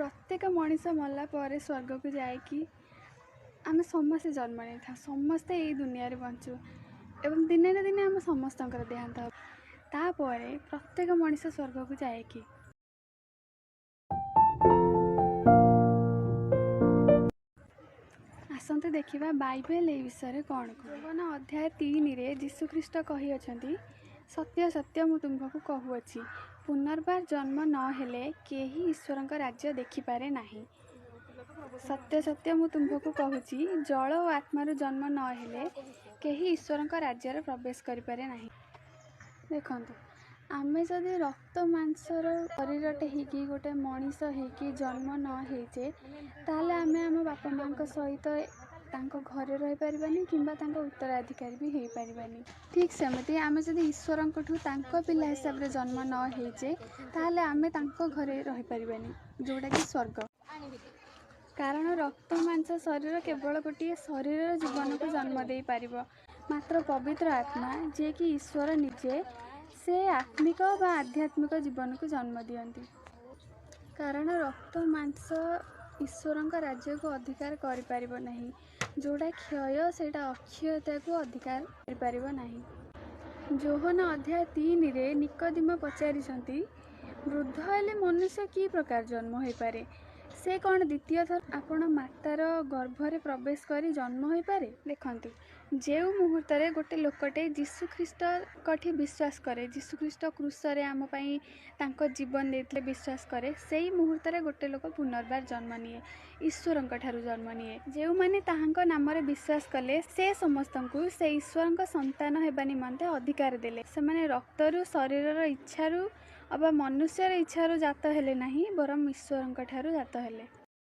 प्रत्येक मनीष मरला पर स्वर्ग को जाकि आम समस्ते जन्म नहीं था समस्ते यही दुनिया रे बंचु एवं दिने न दिने आम समस्त देहांत हो तापर प्रत्येक मनीष स्वर्ग को जाए कि आसतु देखा बाइबल ए विषय कौन कौन अध्याय 3 रे जीशुख्रीष्ट कही अच्छी सत्य सत्य मु तुमको कहूँगी पुनर्बार जन्म नहेले केही ईश्वर का राज्य देखिपारे नाही। सत्य सत्य मु तुमको कहूँगी जल और आत्मार जन्म नहेले केही ईश्वर का राज्य प्रवेश करें ना। देखु आमे जदि रक्त मांसर शरीरटे होगी गोटे मनीष होगी जन्म नहीचे ताले आमे आम बापा माँ सहित घरे रही पारबानी किंबा उत्तराधिकारी भी हो पारबानी। ठीक सेमती आमे जदि ईश्वर पिला हिसाब से जन्म नहीचे ताले आमे घरे रही पारबानी जोटा कि स्वर्ग। कारण रक्त मांस शरीर केवल गोटे शरीर जीवन को जन्म दे पार मात्र पवित्र आत्मा जे कि ईश्वर निजे से आत्मिक व आध्यात्मिक जीवन को जन्म दियंती। कारण रक्त मांस ईश्वर का राज्य को अधिकार करि परिबो नहीं जोड़ा क्षय से अक्षयता को अधिकार करि परिबो नहीं। जोहन अध्याय 3 रे निकोदेम पचारिछंती वृद्ध हेले मनुष्य की प्रकार जन्म हो पारे से कौन द्वितीय थर आपण मातार गर्भरे प्रवेश करी जन्म हो पारे। देखंतु जो मुहूर्त गोटे लोकटे जीशुख्रीष्ट कठी विश्वास करे जीशुख्रीष्ट क्रूसरे आम तांको जीवन देते विश्वास करे से मुहूर्त गोटे लोक पुनर्बार जन्म निए ईश्वर जन्म निए जो माने ताहांको नाम विश्वास कले से समस्त को से ईश्वर संतान होगा निमंते अधिकार देले। से माने रक्तरु शरीर इच्छारू अबा मनुष्यर इच्छारू जात हेले नहीं बरम ईश्वर जात हेले।